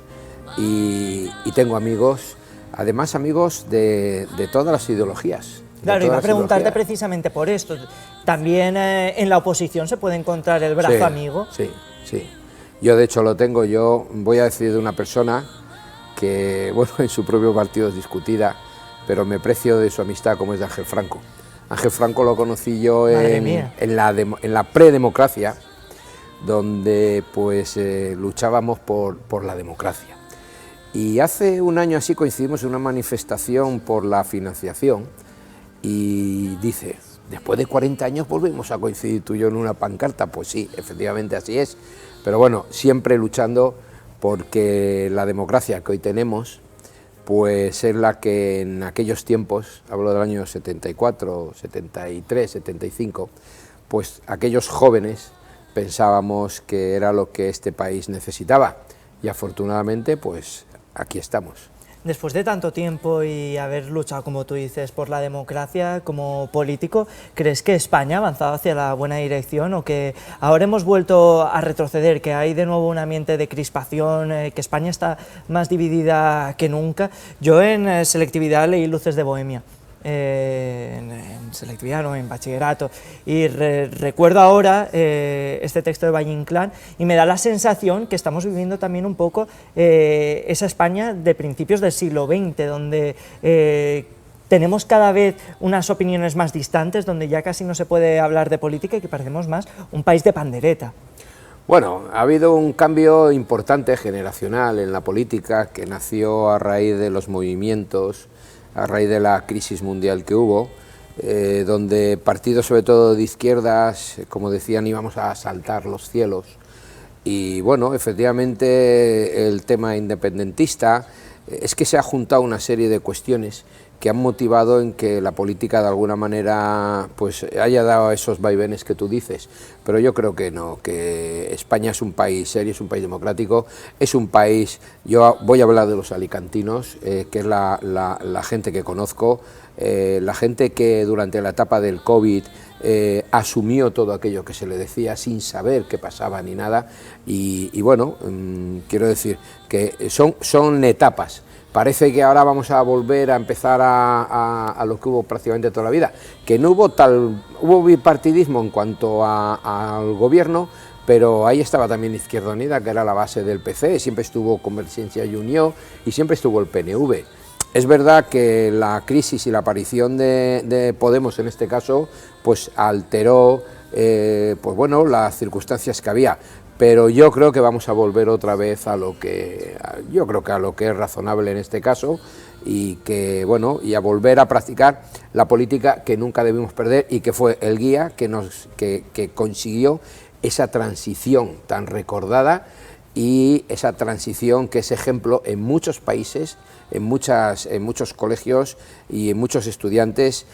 y tengo amigos, además amigos de todas las ideologías. Claro, iba a preguntarte precisamente por esto, también en la oposición se puede encontrar el brazo amigo. Sí, sí. Yo de hecho lo tengo. Yo voy a decir de una persona que, bueno, en su propio partido es discutida, pero me precio de su amistad, como es de Ángel Franco. Ángel Franco lo conocí yo en la predemocracia, donde pues luchábamos por la democracia. Y hace un año así coincidimos en una manifestación por la financiación y dice, después de 40 años volvemos a coincidir tú y yo en una pancarta. Pues sí, efectivamente así es. Pero bueno, siempre luchando porque la democracia que hoy tenemos, pues es la que en aquellos tiempos, hablo del año 74, 73, 75, pues aquellos jóvenes pensábamos que era lo que este país necesitaba y afortunadamente pues aquí estamos. Después de tanto tiempo y haber luchado, como tú dices, por la democracia como político, ¿crees que España ha avanzado hacia la buena dirección o que ahora hemos vuelto a retroceder, que hay de nuevo un ambiente de crispación, que España está más dividida que nunca? Yo en selectividad leí Luces de Bohemia. En selectividad, no, en bachillerato, y recuerdo ahora este texto de Valle Inclán y me da la sensación que estamos viviendo también un poco esa España de principios del siglo XX, donde tenemos cada vez unas opiniones más distantes, donde ya casi no se puede hablar de política y que parecemos más un país de pandereta. Bueno, ha habido un cambio importante generacional en la política que nació a raíz de los movimientos, a raíz de la crisis mundial que hubo, donde partidos sobre todo de izquierdas, como decían, íbamos a asaltar los cielos. Y bueno, efectivamente el tema independentista es que se ha juntado una serie de cuestiones que han motivado en que la política de alguna manera pues haya dado esos vaivenes que tú dices, pero yo creo que no, que España es un país serio, es un país democrático, es un país, yo voy a hablar de los alicantinos, que es la gente que conozco, la gente que durante la etapa del COVID asumió todo aquello que se le decía sin saber qué pasaba ni nada, y bueno, quiero decir que son etapas. Parece que ahora vamos a volver a empezar a lo que hubo prácticamente toda la vida, que no hubo bipartidismo en cuanto al gobierno, pero ahí estaba también Izquierda Unida, que era la base del PC, siempre estuvo Convergencia y Unió y siempre estuvo el PNV. Es verdad que la crisis y la aparición de Podemos en este caso, pues alteró pues bueno, las circunstancias que había. Pero yo creo que vamos a volver otra vez a lo que es razonable en este caso y que bueno, y a volver a practicar la política que nunca debimos perder y que fue el guía que consiguió esa transición tan recordada y esa transición que es ejemplo en muchos países, en muchos colegios y en muchos estudiantes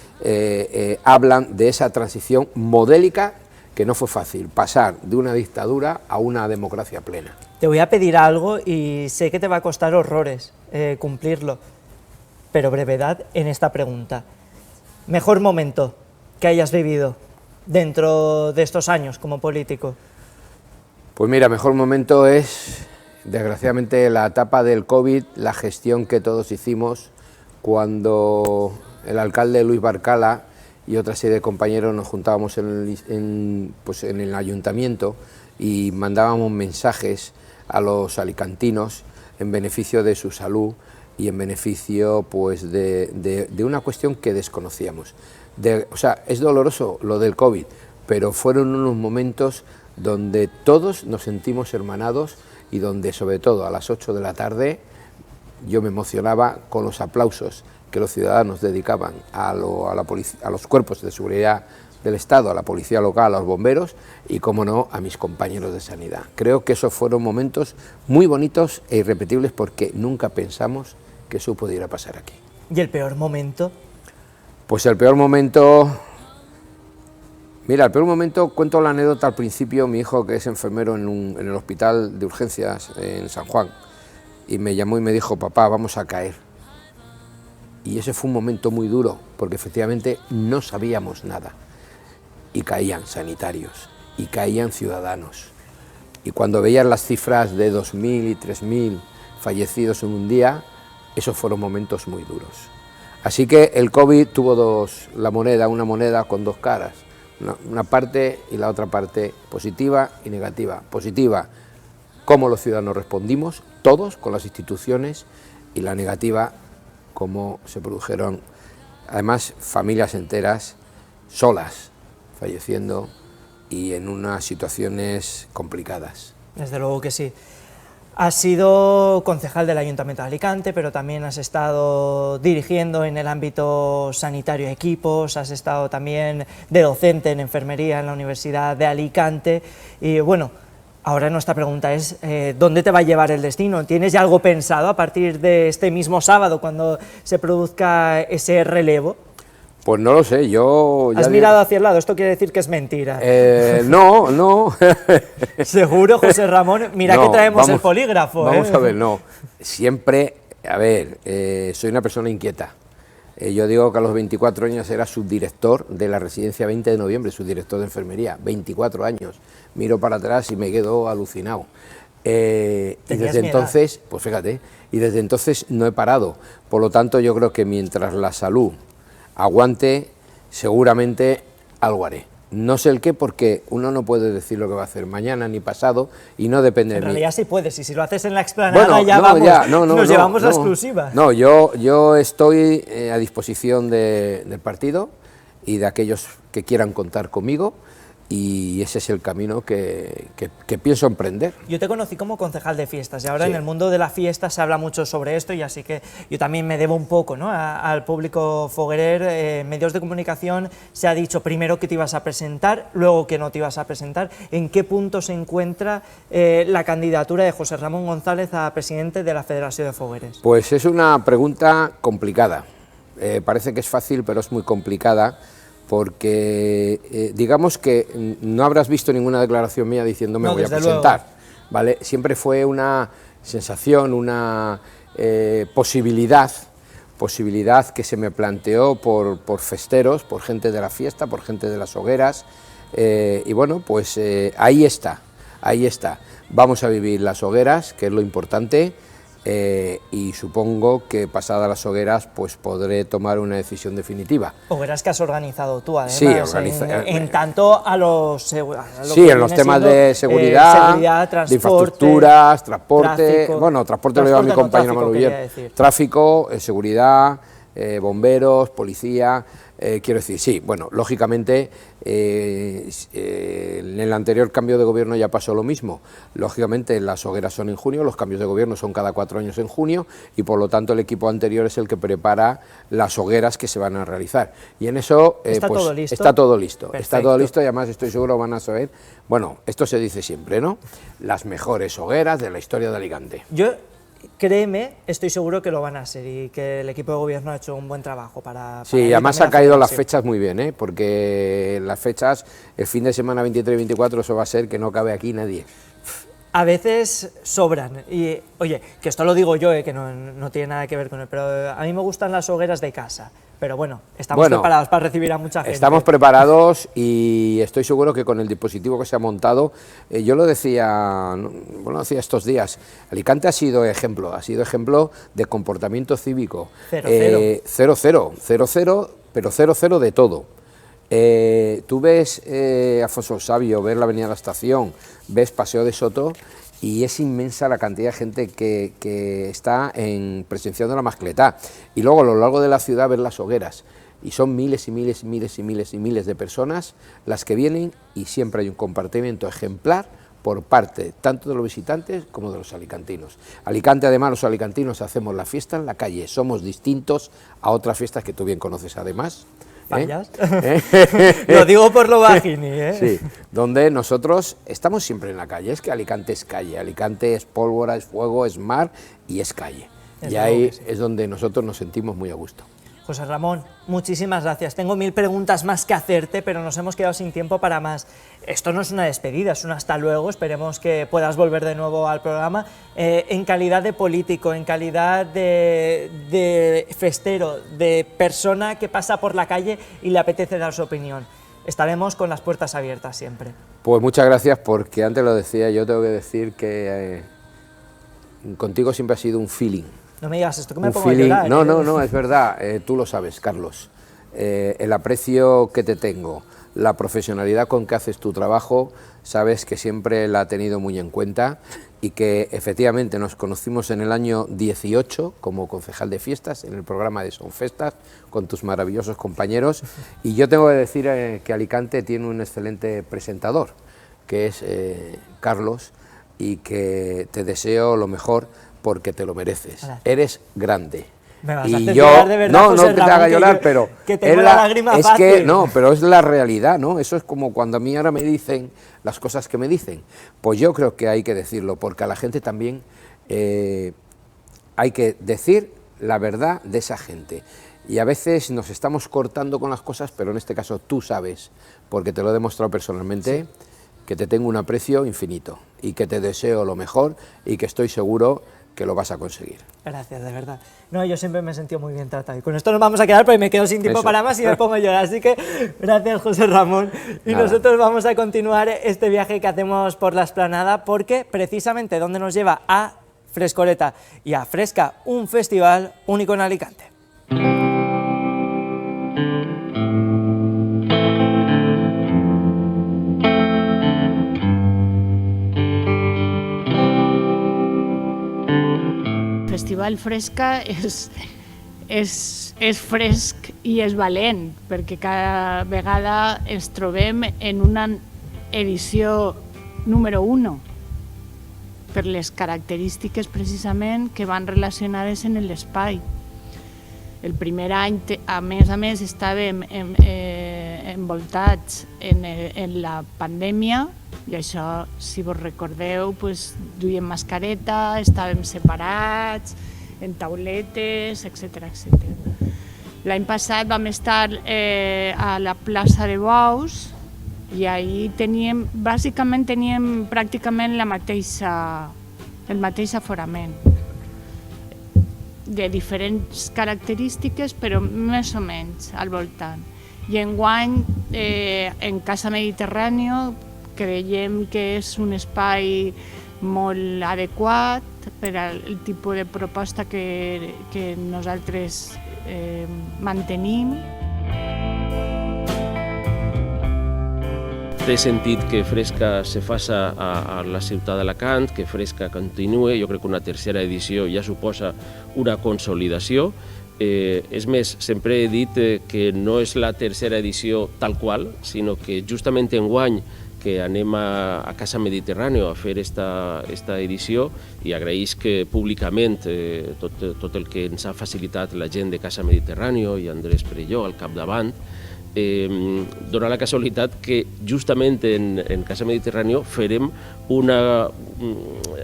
hablan de esa transición modélica, que no fue fácil pasar de una dictadura a una democracia plena. Te voy a pedir algo y sé que te va a costar horrores cumplirlo, pero brevedad en esta pregunta. ¿Mejor momento que hayas vivido dentro de estos años como político? Pues mira, mejor momento es, desgraciadamente, la etapa del COVID, la gestión que todos hicimos cuando el alcalde Luis Barcala y otra serie de compañeros nos juntábamos en el ayuntamiento y mandábamos mensajes a los alicantinos en beneficio de su salud y en beneficio pues de una cuestión que desconocíamos. O sea, es doloroso lo del COVID, pero fueron unos momentos donde todos nos sentimos hermanados y donde sobre todo a las 8 de la tarde yo me emocionaba con los aplausos que los ciudadanos dedicaban a los cuerpos de seguridad del Estado, a la policía local, a los bomberos y, como no, a mis compañeros de sanidad. Creo que esos fueron momentos muy bonitos e irrepetibles porque nunca pensamos que eso pudiera pasar aquí. ¿Y el peor momento? Pues el peor momento... Mira, el peor momento, cuento la anécdota al principio, mi hijo que es enfermero en el hospital de urgencias en San Juan, y me llamó y me dijo, papá, vamos a caer. Y ese fue un momento muy duro, porque efectivamente no sabíamos nada. Y caían sanitarios, y caían ciudadanos. Y cuando veías las cifras de 2.000 y 3.000 fallecidos en un día, esos fueron momentos muy duros. Así que el COVID tuvo una moneda con dos caras, una parte y la otra parte positiva y negativa. Positiva, cómo los ciudadanos respondimos, todos, con las instituciones, y la negativa, cómo se produjeron, además, familias enteras solas, falleciendo y en unas situaciones complicadas. Desde luego que sí. Has sido concejal del Ayuntamiento de Alicante, pero también has estado dirigiendo en el ámbito sanitario equipos, has estado también de docente en enfermería en la Universidad de Alicante y bueno, ahora nuestra pregunta es, ¿dónde te va a llevar el destino? ¿Tienes ya algo pensado a partir de este mismo sábado, cuando se produzca ese relevo? Pues no lo sé, yo... ¿Has mirado hacia el lado? Esto quiere decir que es mentira. No. ¿Seguro, José Ramón? Mira, no, que traemos el polígrafo. Vamos a ver, no. Siempre A ver, soy una persona inquieta. Yo digo que a los 24 años era subdirector de la residencia 20 de noviembre, subdirector de enfermería, 24 años. Miro para atrás y me quedo alucinado. Y desde entonces, pues fíjate, y desde entonces no he parado. Por lo tanto, yo creo que mientras la salud aguante, seguramente algo haré. No sé el qué, porque uno no puede decir lo que va a hacer mañana ni pasado y no depende de mí. En realidad sí puedes, y si lo haces en la explanada nos llevamos la exclusiva. No, yo estoy a disposición del partido y de aquellos que quieran contar conmigo, y ese es el camino que pienso emprender. Yo te conocí como concejal de fiestas y ahora Sí. en el mundo de la fiesta se habla mucho sobre esto, y así que yo también me debo un poco, ¿no?, al público foguerer. En medios de comunicación se ha dicho primero que te ibas a presentar, luego que no te ibas a presentar. ¿En qué punto se encuentra la candidatura de José Ramón González a presidente de la Federación de Fogueres? Pues es una pregunta complicada. Parece que es fácil, pero es muy complicada, porque digamos que no habrás visto ninguna declaración mía diciendo me voy a presentar, ¿vale? Siempre fue una sensación, una posibilidad que se me planteó por festeros, por gente de la fiesta, por gente de las hogueras, y bueno, pues ahí está. Vamos a vivir las hogueras, que es lo importante, y supongo que pasadas las hogueras pues podré tomar una decisión definitiva. Hogueras que has organizado tú, además, sí, en tanto a los sí, en los temas de seguridad, transporte, de infraestructuras, transporte, tráfico, bueno, transporte lo lleva mi compañero Manuel Guiller, tráfico, seguridad, bomberos, policía. Quiero decir, sí, bueno, lógicamente en el anterior cambio de gobierno ya pasó lo mismo. Lógicamente las hogueras son en junio, los cambios de gobierno son cada 4 años en junio, y por lo tanto el equipo anterior es el que prepara las hogueras que se van a realizar. Y en eso ¿Está pues, todo listo? está todo listo. Perfecto. Está todo listo, y además estoy seguro van a saber, bueno, esto se dice siempre, ¿no?, las mejores hogueras de la historia de Alicante. Créeme, estoy seguro que lo van a ser, y que el equipo de gobierno ha hecho un buen trabajo para sí, y además ha caído las fechas muy bien, porque las fechas, el fin de semana 23 y 24, eso va a ser que no cabe aquí nadie. A veces sobran, y oye, que esto lo digo yo, que no tiene nada que ver con él, pero a mí me gustan las hogueras de casa. Pero bueno, estamos preparados para recibir a mucha gente. Estamos preparados, y estoy seguro que con el dispositivo que se ha montado, yo lo decía, estos días, Alicante ha sido ejemplo de comportamiento cívico. 0-0, pero 0-0 de todo. Tú ves Afonso Sabio, ves la Avenida de la Estación, ves Paseo de Soto, y es inmensa la cantidad de gente que está presenciando la mascletá. Y luego a lo largo de la ciudad ves las hogueras, y son miles y miles y miles y miles y miles de personas las que vienen, y siempre hay un comportamiento ejemplar por parte tanto de los visitantes como de los alicantinos. Alicante, además, los alicantinos hacemos la fiesta en la calle, somos distintos a otras fiestas que tú bien conoces además. ¿Fallas? Lo digo por lo bajini, Sí, donde nosotros estamos siempre en la calle. Es que Alicante es calle, Alicante es pólvora, es fuego, es mar y es calle. Y ahí es donde nosotros nos sentimos muy a gusto. José Ramón, muchísimas gracias. Tengo 1000 preguntas más que hacerte, pero nos hemos quedado sin tiempo para más. Esto no es una despedida, es un hasta luego. Esperemos que puedas volver de nuevo al programa en calidad de político, en calidad de festero, de persona que pasa por la calle y le apetece dar su opinión. Estaremos con las puertas abiertas siempre. Pues muchas gracias, porque antes lo decía, yo tengo que decir que contigo siempre ha sido un feeling. No me digas esto, que me pongo a llorar. No, es verdad, tú lo sabes, Carlos. El aprecio que te tengo, la profesionalidad con que haces tu trabajo, sabes que siempre la he tenido muy en cuenta, y que efectivamente nos conocimos en el año 18 como concejal de fiestas en el programa de Son Festas con tus maravillosos compañeros, y yo tengo que decir que Alicante tiene un excelente presentador, que es Carlos, y que te deseo lo mejor, porque te lo mereces. Gracias. Eres grande. Me vas a hacer llorar de verdad, no que te haga llorar, pero que tengo la lágrima fácil. Que no, pero es la realidad, ¿no? Eso es como cuando a mí ahora me dicen las cosas que me dicen. Pues yo creo que hay que decirlo, porque a la gente también hay que decir la verdad de esa gente. Y a veces nos estamos cortando con las cosas, pero en este caso tú sabes, porque te lo he demostrado personalmente, que te tengo un aprecio infinito y que te deseo lo mejor, y que estoy seguro que lo vas a conseguir. Gracias, de verdad. No, yo siempre me he sentido muy bien tratado. Y con esto nos vamos a quedar porque me quedo sin tiempo para más y me pongo a llorar. Así que gracias, José Ramón. Y nosotros vamos a continuar este viaje que hacemos por la Explanada, porque precisamente donde nos lleva a Frescoleta y a Fresca, un festival único en Alicante. Festival Fresca és fresc i és valent, perquè cada vegada ens trobem en una edició número 1 per les característiques precisament que van relacionades en l'espai. El primer any, a més, estàvem envoltats en la pandèmia, i això, si vos recordeu, duíem mascareta, estàvem separats, en tauletes, etc. L'any passat vam estar a la plaça de Bous i ahir bàsicament teníem pràcticament el mateix aforament, de diferents característiques, però més o menys al voltant. I enguany, en Casa Mediterráneo, creiem que és un espai molt adequat per al tipus de proposta que nosaltres mantenim. Té sentit que Fresca se faça a la ciutat d'Alacant, que Fresca continue. Jo crec que una tercera edició ja suposa una consolidació. És més, sempre he dit que no és la tercera edició tal qual, sinó que justament enguany que anem a Casa Mediterráneo a fer esta edició, i agraïsc públicament tot el que ens ha facilitat la gent de Casa Mediterráneo i Andrés Perelló al capdavant. Dóna la casualitat que justament en Casa Mediterráneo farem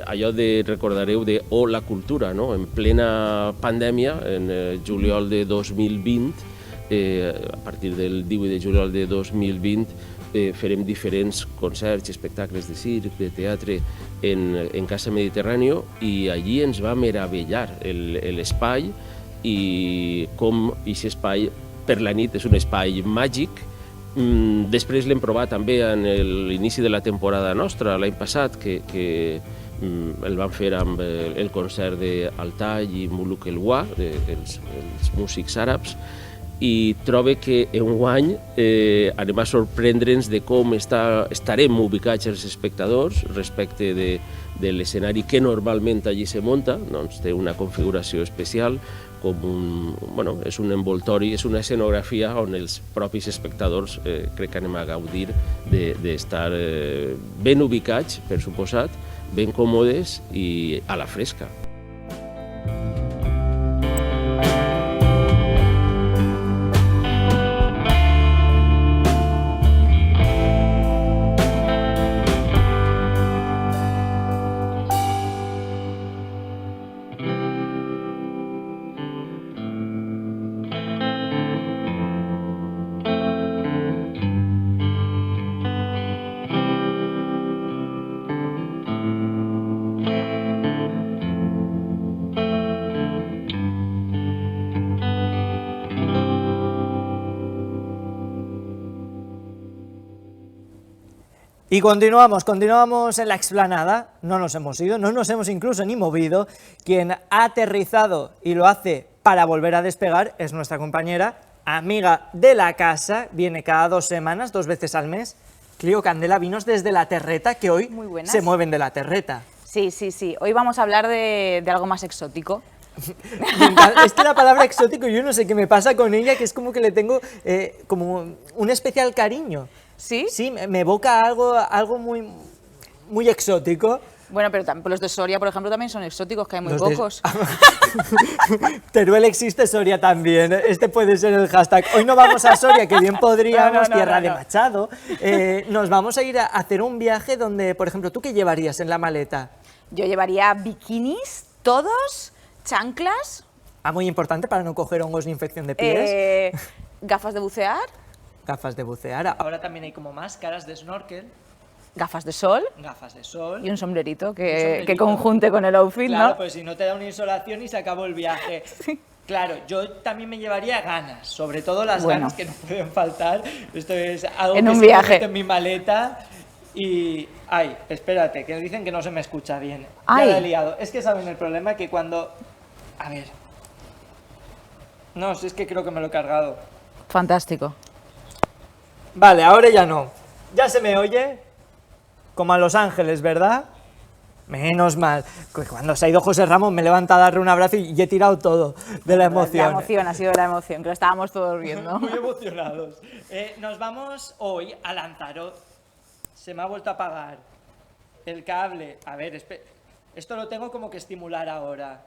allò de, recordareu, de O la cultura, no? En plena pandèmia, en juliol de 2020, a partir del 18 de juliol de 2020, farem diferents concerts i espectacles de circ, de teatre en Casa Mediterráneo, i allí ens va meravellar l'espai i com aquest espai per la nit és un espai màgic. Després l'hem provat també en l'inici de la temporada nostra, l'any passat, que el vam fer amb el concert d'Altay i Muluk El-Wa, els músics àrabs, i trobo que enguany anem a sorprendre'ns de com estarem ubicats els espectadors respecte de l'escenari que normalment allí se munta. Doncs té una configuració especial, és un envoltori, és una escenografia on els propis espectadors crec que anem a gaudir d'estar ben ubicats, per suposat, ben còmodes i a la fresca. Y continuamos en la explanada, no nos hemos ido, no nos hemos incluso ni movido. Quien ha aterrizado y lo hace para volver a despegar es nuestra compañera, amiga de la casa, viene cada 2 semanas, 2 veces al mes. Clio Candela, vinos desde La Terreta, que hoy se mueven de La Terreta. Sí, hoy vamos a hablar de algo más exótico. Es que la palabra exótico, yo no sé qué me pasa con ella, que es como que le tengo como un especial cariño. ¿Sí? Sí, me evoca algo muy exótico. Bueno, pero los de Soria, por ejemplo, también son exóticos, que hay muy pocos. Teruel existe, Soria también. Este puede ser el hashtag. Hoy no vamos a Soria, que bien podríamos, tierra de Machado. Nos vamos a ir a hacer un viaje donde, por ejemplo, ¿tú qué llevarías en la maleta? Yo llevaría bikinis, todos, chanclas. Muy importante para no coger hongos ni infección de pies. Gafas de bucear. Gafas de bucear. Ahora también hay como máscaras de snorkel. Gafas de sol. Gafas de sol. Y un sombrerito que conjunte con el outfit, claro, ¿no? pues si no te da una insolación y se acabó el viaje. Sí. Claro, yo también me llevaría ganas, sobre todo las ganas que no pueden faltar. Esto es algo en que un se viaje. mete en mi maleta y... Ay, espérate, que dicen que no se me escucha bien. Ay. Ya la he liado. Es que saben el problema que cuando... A ver... No, si es que creo que me lo he cargado. Fantástico. Vale, ahora ya no. Ya se me oye como a Los Ángeles, ¿verdad? Menos mal. Cuando se ha ido José Ramón me levanta a darle un abrazo y he tirado todo de la emoción. La emoción, ha sido la emoción, que lo estábamos todos viendo. Muy emocionados. Nos vamos hoy a Lanzarote. Se me ha vuelto a apagar el cable. A ver, esto lo tengo como que estimular ahora.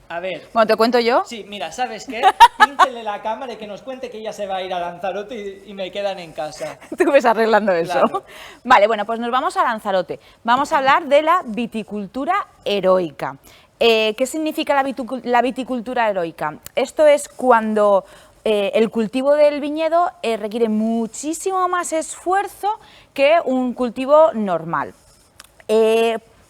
A ver. Bueno, ¿te cuento yo? Sí, mira, ¿sabes qué? Píntenle la cámara y que nos cuente que ella se va a ir a Lanzarote y me quedan en casa. Tú ves arreglando eso. Claro. Vale, bueno, pues nos vamos a Lanzarote. Vamos a hablar de la viticultura heroica. ¿Qué significa la viticultura heroica? Esto es cuando el cultivo del viñedo requiere muchísimo más esfuerzo que un cultivo normal.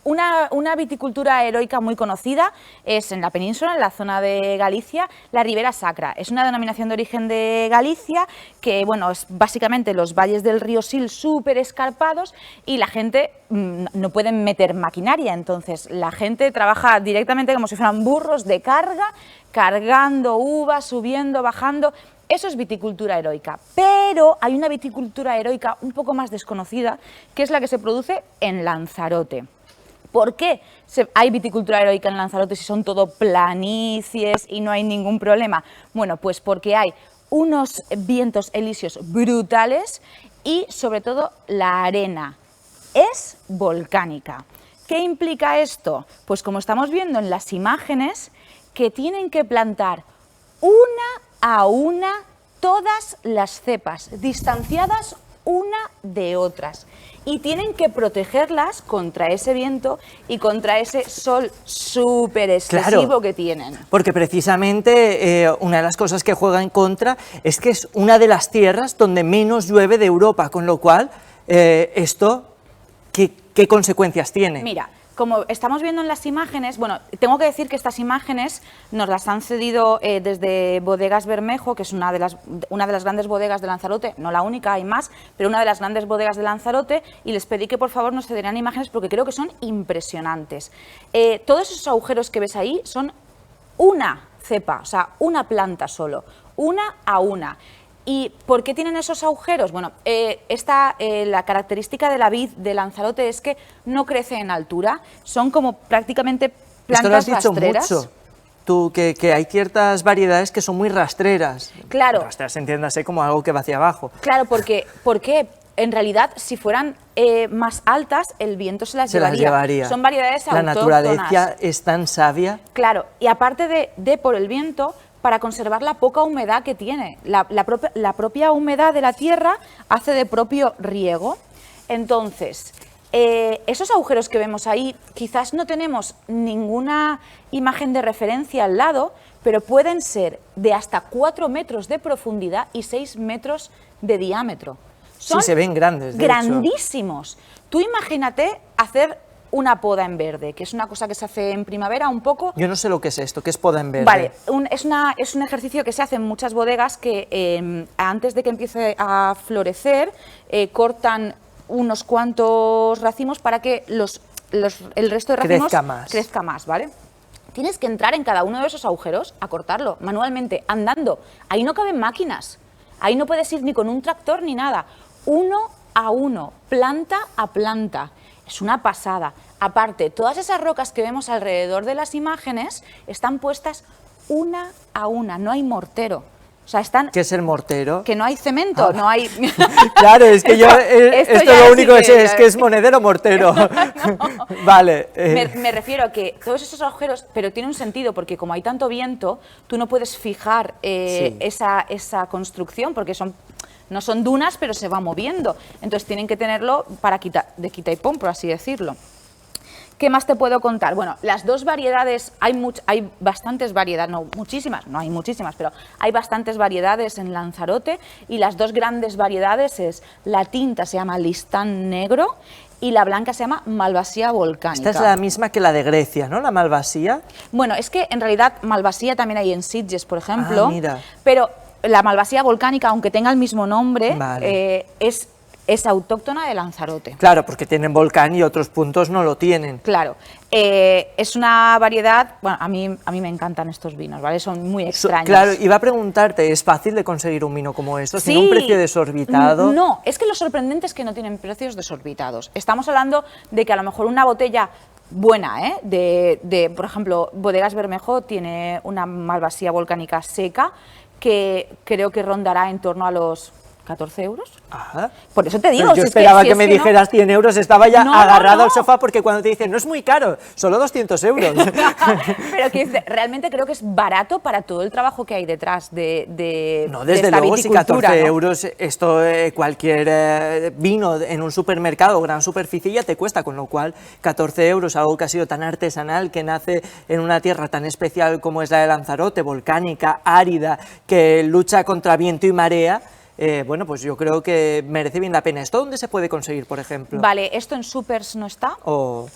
Una viticultura heroica muy conocida es en la península, en la zona de Galicia, la Ribera Sacra. Es una denominación de origen de Galicia que, bueno, es básicamente los valles del río Sil súper escarpados y la gente no puede meter maquinaria, entonces la gente trabaja directamente como si fueran burros de carga, cargando uvas, subiendo, bajando. Eso es viticultura heroica, pero hay una viticultura heroica un poco más desconocida, que es la que se produce en Lanzarote. ¿Por qué hay viticultura heroica en Lanzarote si son todo planicies y no hay ningún problema? Bueno, pues porque hay unos vientos elíseos brutales y sobre todo la arena es volcánica. ¿Qué implica esto? Pues como estamos viendo en las imágenes, que tienen que plantar una a una todas las cepas, distanciadas una de otras. Y tienen que protegerlas contra ese viento y contra ese sol súper excesivo que tienen. Porque precisamente una de las cosas que juega en contra es que es una de las tierras donde menos llueve de Europa, con lo cual esto, ¿qué consecuencias tiene? Mira, como estamos viendo en las imágenes, bueno, tengo que decir que estas imágenes nos las han cedido desde Bodegas Bermejo, que es una de las grandes bodegas de Lanzarote, no la única, hay más, pero una de las grandes bodegas de Lanzarote, y les pedí que por favor nos cedieran imágenes porque creo que son impresionantes. Todos esos agujeros que ves ahí son una cepa, o sea, una planta solo, una a una. ¿Y por qué tienen esos agujeros? Bueno, la característica de la vid de Lanzarote es que no crece en altura, son como prácticamente plantas rastreras. Esto lo has dicho mucho, tú, que hay ciertas variedades que son muy rastreras. Claro. Rastreras, entiéndase como algo que va hacia abajo. Claro, porque en realidad, si fueran más altas, el viento se las llevaría. Son variedades autóctonas. La naturaleza es tan sabia. Claro, y aparte de por el viento, para conservar la poca humedad que tiene. La propia humedad de la tierra hace de propio riego. Entonces, esos agujeros que vemos ahí, quizás no tenemos ninguna imagen de referencia al lado, pero pueden ser de hasta 4 metros de profundidad y 6 metros de diámetro. Son sí, se ven grandes, de grandísimos. hecho. Tú imagínate hacer una poda en verde, que es una cosa que se hace en primavera un poco. Yo no sé lo que es esto, ¿qué es poda en verde? Vale, es un ejercicio que se hace en muchas bodegas que antes de que empiece a florecer cortan unos cuantos racimos para que el resto de racimos crezca más, ¿vale? Tienes que entrar en cada uno de esos agujeros a cortarlo manualmente, andando. Ahí no caben máquinas, ahí no puedes ir ni con un tractor ni nada. Uno a uno, planta a planta. Es una pasada. Aparte, todas esas rocas que vemos alrededor de las imágenes están puestas una a una, no hay mortero. O sea, están... ¿Qué es el mortero? Que no hay cemento, no hay... Claro, es que yo esto lo único que sé es que es monedero mortero. No. Vale. Me refiero a que todos esos agujeros, pero tiene un sentido, porque como hay tanto viento, tú no puedes fijar esa construcción, porque no son dunas, pero se va moviendo. Entonces tienen que tenerlo de quita y pon, por así decirlo. ¿Qué más te puedo contar? Bueno, las dos variedades, hay bastantes variedades, no muchísimas, no hay muchísimas, pero hay bastantes variedades en Lanzarote y las dos grandes variedades es la tinta se llama Listán negro y la blanca se llama Malvasía volcánica. Esta es la misma que la de Grecia, ¿no? La Malvasía. Bueno, es que en realidad Malvasía también hay en Sitges, por ejemplo, mira. pero la Malvasía volcánica, aunque tenga el mismo nombre, vale. Es autóctona de Lanzarote. Claro, porque tienen volcán y otros puntos no lo tienen. Claro. Es una variedad, bueno, a mí me encantan estos vinos, ¿vale? Son muy extraños. Claro, iba a preguntarte, ¿es fácil de conseguir un vino como estos? ¿Tiene un precio desorbitado? No, es que lo sorprendente es que no tienen precios desorbitados. Estamos hablando de que a lo mejor una botella buena, por ejemplo, Bodegas Bermejo tiene una Malvasía volcánica seca que creo que rondará en torno a los 14 euros. Ajá. Por eso te digo. Pero yo esperaba que me dijeras 100 euros, estaba ya agarrado al sofá, porque cuando te dicen, no es muy caro, solo 200 euros. Pero que realmente creo que es barato para todo el trabajo que hay detrás de No, desde esta luego, si viticultura, 14 ¿no? euros, esto cualquier vino en un supermercado o gran superficie ya te cuesta, con lo cual 14 euros, algo que ha sido tan artesanal, que nace en una tierra tan especial como es la de Lanzarote, volcánica, árida, que lucha contra viento y marea. Bueno, pues yo creo que merece bien la pena. ¿Esto dónde se puede conseguir, por ejemplo? Vale, ¿esto en supers no está?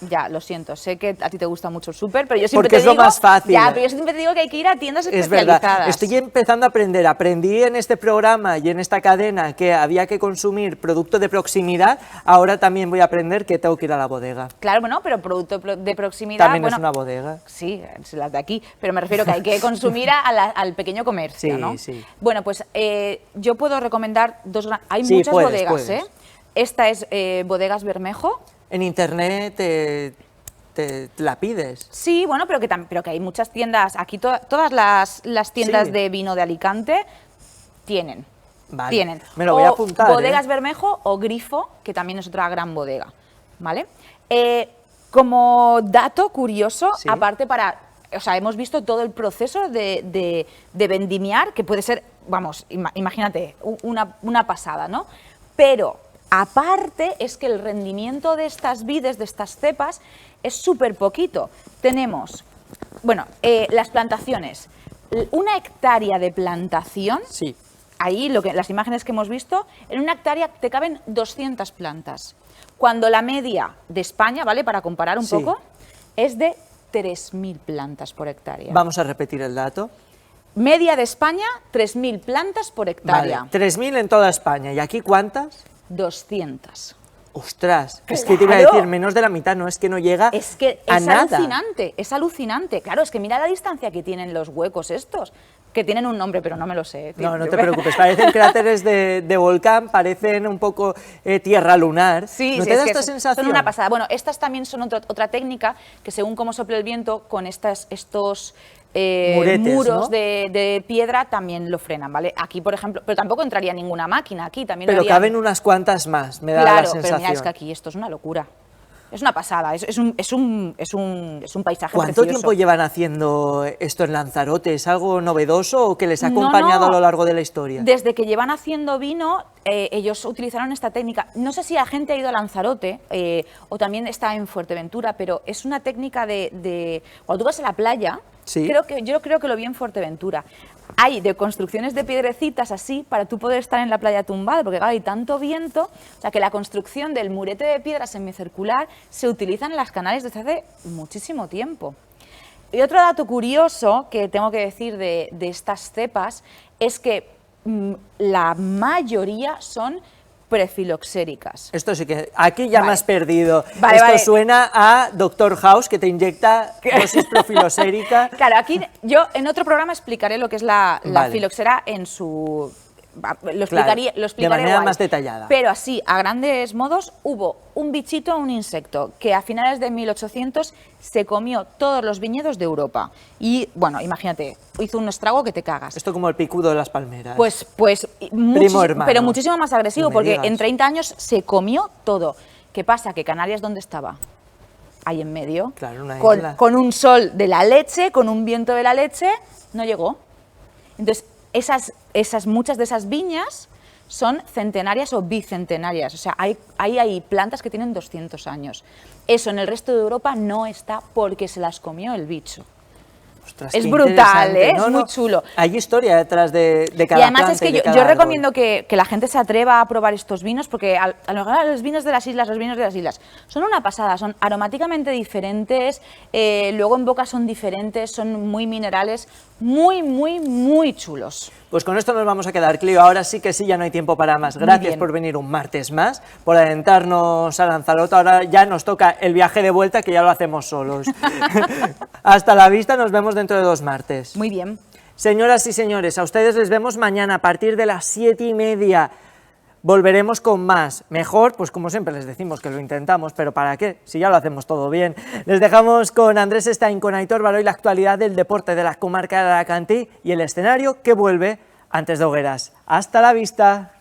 Ya, lo siento, sé que a ti te gusta mucho el súper, pero yo siempre Porque te digo... es lo más fácil. Ya, pero yo siempre te digo que hay que ir a tiendas Es especializadas. verdad, estoy empezando a aprender. Aprendí en este programa y en esta cadena que había que consumir producto de proximidad, ahora también voy a aprender que tengo que ir a la bodega. Claro, bueno, pero producto de proximidad... También bueno, es una bodega. Sí, es las de aquí, pero me refiero que hay que consumir al pequeño comercio, sí, ¿no? Sí. Bueno, pues yo puedo recomendar hay sí, muchas bodegas, puedes. Esta es Bodegas Bermejo. En internet te la pides. Sí, bueno, pero que hay muchas tiendas, aquí todas las tiendas de vino de Alicante tienen. Vale. Tienen. Me lo voy a apuntar. Bodegas Bermejo o Grifo, que también es otra gran bodega, ¿vale? Como dato curioso, aparte o sea, hemos visto todo el proceso de vendimiar, que puede ser, vamos, imagínate, una pasada, ¿no? Pero aparte es que el rendimiento de estas vides, de estas cepas, es súper poquito. Tenemos, bueno, las plantaciones, 1 hectárea de plantación. Sí. Ahí, las imágenes que hemos visto, en 1 hectárea te caben 200 plantas. Cuando la media de España, ¿vale? Para comparar un poco, es de 3.000 plantas por hectárea. Vamos a repetir el dato. Media de España, 3.000 plantas por hectárea. Vale, 3.000 en toda España. ¿Y aquí cuántas? 200. Ostras, es que te iba a decir menos de la mitad, no es que no llega es que a es nada. Alucinante, es alucinante. Claro, es que mira la distancia que tienen los huecos estos, que tienen un nombre, pero no me lo sé. No, no te preocupes, parecen cráteres de volcán, parecen un poco tierra lunar. Sí, ¿No sí, te da es que esta sensación? son una pasada. Bueno, estas también son otra técnica que según cómo sople el viento, con estos muretes, muros, ¿no? de piedra también lo frenan, ¿vale? Aquí, por ejemplo, pero tampoco entraría ninguna máquina aquí. También Pero habría... caben unas cuantas más, me da la Claro, sensación. pero mira, es que aquí esto es una locura. Es una pasada, es un paisaje ¿Cuánto precioso. tiempo llevan haciendo esto en Lanzarote? ¿Es algo novedoso o que les ha acompañado a lo largo de la historia? Desde que llevan haciendo vino, ellos utilizaron esta técnica. No sé si la gente ha ido a Lanzarote o también está en Fuerteventura, pero es una técnica de cuando tú vas a la playa, yo creo que lo vi en Fuerteventura. Hay de construcciones de piedrecitas así para tú poder estar en la playa tumbado, porque claro, hay tanto viento, o sea que la construcción del murete de piedra semicircular se utiliza en las Canarias desde hace muchísimo tiempo. Y otro dato curioso que tengo que decir de estas cepas es que la mayoría son prefiloxéricas. Esto sí que... Aquí ya me has perdido. Vale, Esto vale. suena a Doctor House, que te inyecta dosis profilosérica. Claro, aquí yo en otro programa explicaré lo que es la Vale. filoxera en su... Lo Claro, explicaré de manera guay. más detallada. Pero así, a grandes modos, hubo un bichito, un insecto, que a finales de 1800 se comió todos los viñedos de Europa. Y, bueno, imagínate, hizo un estrago que te cagas. Esto como el picudo de las palmeras. Pues Primo hermano. pero muchísimo más agresivo, No me porque digas. en 30 años se comió todo. ¿Qué pasa? Que Canarias, ¿dónde estaba? Ahí en medio. Claro, una isla. Con un sol de la leche, con un viento de la leche, no llegó. Entonces, muchas de esas viñas son centenarias o bicentenarias, o sea, hay plantas que tienen 200 años. Eso en el resto de Europa no está porque se las comió el bicho. Ostras, es qué brutal, ¿eh? No, Es muy chulo. Hay historia detrás de cada Y además planta es que y de yo cada árbol. recomiendo que la gente se atreva a probar estos vinos, porque a lo mejor los vinos de las islas son una pasada, son aromáticamente diferentes, luego en boca son diferentes, son muy minerales, muy chulos. Pues con esto nos vamos a quedar, Clio. Ahora sí que sí, ya no hay tiempo para más. Gracias bien. por venir un martes más, por adentrarnos a Lanzarote. Ahora ya nos toca el viaje de vuelta, que ya lo hacemos solos. Hasta la vista, nos vemos dentro de 2 martes. Muy bien. Señoras y señores, a ustedes les vemos mañana a partir de las 7:30. Volveremos con más. Mejor, pues como siempre les decimos que lo intentamos, pero ¿para qué? Si ya lo hacemos todo bien. Les dejamos con Andrés Stein, con Aitor Baró y la actualidad del deporte de la comarca de Alacantí y el escenario que vuelve antes de Hogueras. ¡Hasta la vista!